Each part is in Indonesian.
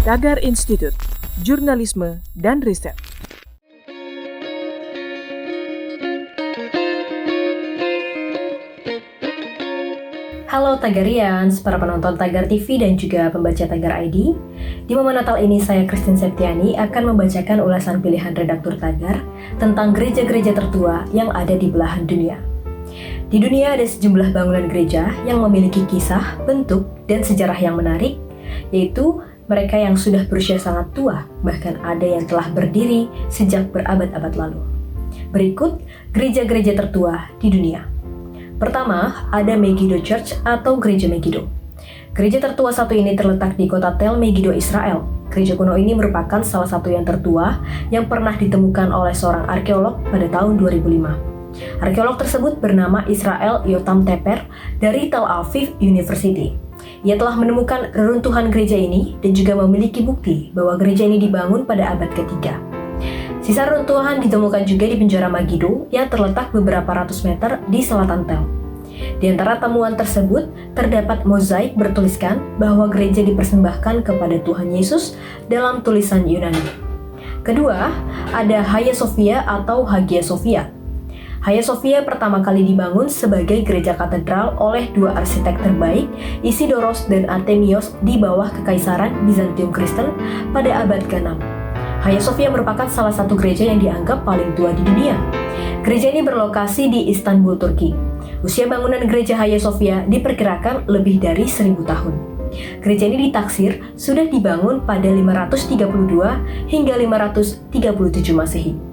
Tagar Institute, Jurnalisme dan Riset. Halo Tagarians, para penonton Tagar TV dan juga pembaca Tagar ID. Di momen Natal ini saya Christine Septiani akan membacakan ulasan pilihan redaktur Tagar tentang gereja-gereja tertua yang ada di belahan dunia. Di dunia ada sejumlah bangunan gereja yang memiliki kisah, bentuk, dan sejarah yang menarik, yaitu mereka yang sudah berusia sangat tua, bahkan ada yang telah berdiri sejak berabad-abad lalu. Berikut gereja-gereja tertua di dunia. Pertama, ada Megiddo Church atau Gereja Megiddo. Gereja tertua satu ini terletak di kota Tel Megiddo, Israel. Gereja kuno ini merupakan salah satu yang tertua yang pernah ditemukan oleh seorang arkeolog pada tahun 2005. Arkeolog tersebut bernama Israel Yotam Teper dari Tel Aviv University. Ia telah menemukan reruntuhan gereja ini dan juga memiliki bukti bahwa gereja ini dibangun pada abad ketiga. Sisa runtuhan ditemukan juga di penjara Megiddo yang terletak beberapa ratus meter di selatan Tel. Di antara temuan tersebut, terdapat mozaik bertuliskan bahwa gereja dipersembahkan kepada Tuhan Yesus dalam tulisan Yunani. Kedua, ada Hagia Sophia atau Hagia Sophia. Hagia Sophia pertama kali dibangun sebagai gereja katedral oleh dua arsitek terbaik, Isidoros dan Artemios, di bawah kekaisaran Bizantium Kristen pada abad ke-6. Hagia Sophia merupakan salah satu gereja yang dianggap paling tua di dunia. Gereja ini berlokasi di Istanbul, Turki. Usia bangunan gereja Hagia Sophia diperkirakan lebih dari 1000 tahun. Gereja ini ditaksir sudah dibangun pada 532 hingga 537 Masehi.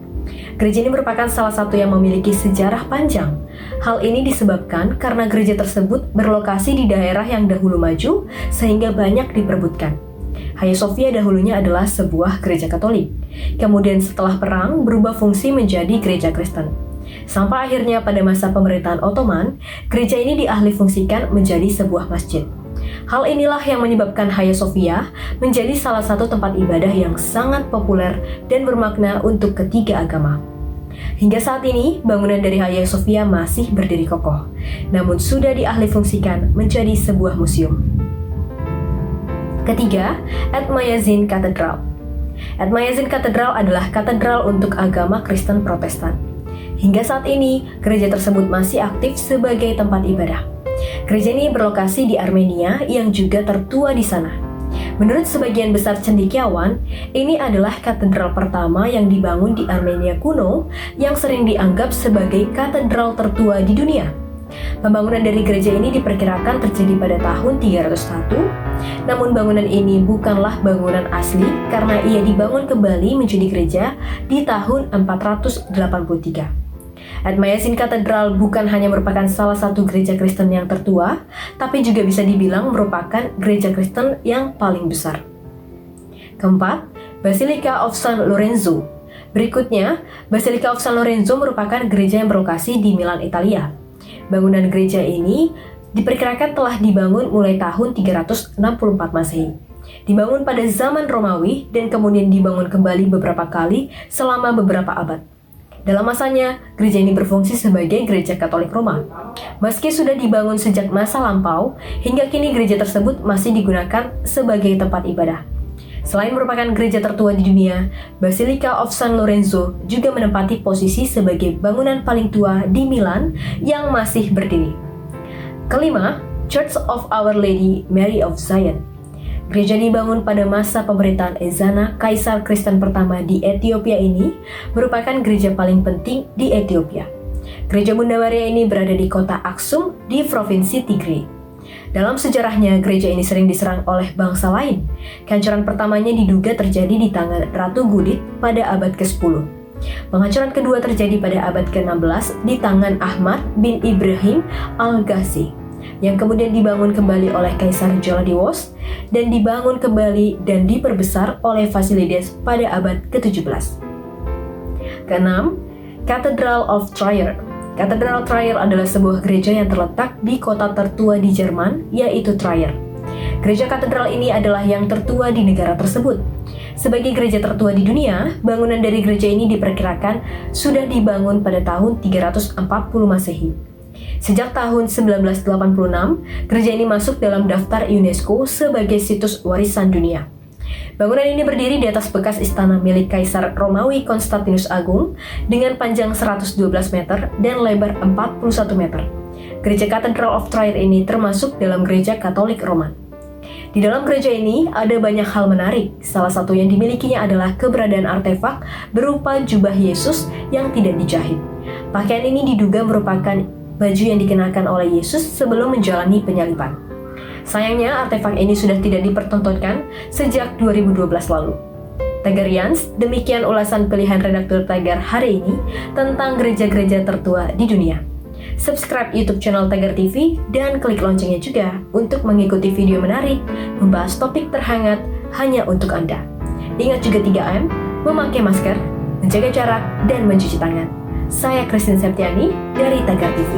Gereja ini merupakan salah satu yang memiliki sejarah panjang. Hal ini disebabkan karena gereja tersebut berlokasi di daerah yang dahulu maju sehingga banyak diperebutkan. Hagia Sophia dahulunya adalah sebuah gereja Katolik. Kemudian setelah perang berubah fungsi menjadi gereja Kristen. Sampai akhirnya pada masa pemerintahan Ottoman, gereja ini dialihfungsikan menjadi sebuah masjid. Hal inilah yang menyebabkan Hagia Sophia menjadi salah satu tempat ibadah yang sangat populer dan bermakna untuk ketiga agama. Hingga saat ini, bangunan dari Hagia Sophia masih berdiri kokoh, namun sudah dialihfungsikan menjadi sebuah museum. Ketiga, Etmayazin Cathedral. Etmayazin Cathedral adalah katedral untuk agama Kristen Protestan. Hingga saat ini, gereja tersebut masih aktif sebagai tempat ibadah. Gereja ini berlokasi di Armenia yang juga tertua di sana. Menurut sebagian besar cendekiawan, ini adalah katedral pertama yang dibangun di Armenia kuno yang sering dianggap sebagai katedral tertua di dunia. Pembangunan dari gereja ini diperkirakan terjadi pada tahun 301, namun bangunan ini bukanlah bangunan asli karena ia dibangun kembali menjadi gereja di tahun 483. Etmayazin Cathedral bukan hanya merupakan salah satu gereja Kristen yang tertua, tapi juga bisa dibilang merupakan gereja Kristen yang paling besar. Keempat, Basilica of San Lorenzo. Berikutnya, Basilica of San Lorenzo merupakan gereja yang berlokasi di Milan, Italia. Bangunan gereja ini diperkirakan telah dibangun mulai tahun 364 Masehi. Dibangun pada zaman Romawi dan kemudian dibangun kembali beberapa kali selama beberapa abad. Dalam masanya, gereja ini berfungsi sebagai gereja Katolik Roma. Meski sudah dibangun sejak masa lampau, hingga kini gereja tersebut masih digunakan sebagai tempat ibadah. Selain merupakan gereja tertua di dunia, Basilica of San Lorenzo juga menempati posisi sebagai bangunan paling tua di Milan yang masih berdiri. Kelima, Church of Our Lady Mary of Zion. Gereja dibangun pada masa pemerintahan Ezana, kaisar Kristen pertama di Ethiopia ini, merupakan gereja paling penting di Ethiopia. Gereja Bunda Maria ini berada di kota Aksum di Provinsi Tigray. Dalam sejarahnya, gereja ini sering diserang oleh bangsa lain. Kehancuran pertamanya diduga terjadi di tangan Ratu Gudit pada abad ke-10. Penghancuran kedua terjadi pada abad ke-16 di tangan Ahmad bin Ibrahim Al-Ghazi, yang kemudian dibangun kembali oleh Kaisar Gelasius dan dibangun kembali dan diperbesar oleh Fasilides pada abad ke-17. Keenam, Cathedral of Trier. Katedral Trier adalah sebuah gereja yang terletak di kota tertua di Jerman, yaitu Trier. Gereja katedral ini adalah yang tertua di negara tersebut. Sebagai gereja tertua di dunia, bangunan dari gereja ini diperkirakan sudah dibangun pada tahun 340 Masehi. Sejak tahun 1986, gereja ini masuk dalam daftar UNESCO sebagai situs warisan dunia. Bangunan ini berdiri di atas bekas istana milik Kaisar Romawi Konstantinus Agung dengan panjang 112 meter dan lebar 41 meter. Gereja Cathedral of Trier ini termasuk dalam gereja Katolik Roman. Di dalam gereja ini ada banyak hal menarik. Salah satu yang dimilikinya adalah keberadaan artefak berupa jubah Yesus yang tidak dijahit. Pakaian ini diduga merupakan baju yang dikenakan oleh Yesus sebelum menjalani penyaliban. Sayangnya artefak ini sudah tidak dipertontonkan sejak 2012 lalu. Tagarians, demikian ulasan pilihan redaktur Tagar hari ini tentang gereja-gereja tertua di dunia. Subscribe YouTube channel Tagar TV dan klik loncengnya juga untuk mengikuti video menarik membahas topik terhangat hanya untuk Anda. Ingat juga 3M, memakai masker, menjaga jarak, dan mencuci tangan. Saya Christine Septiani dari Tagar TV.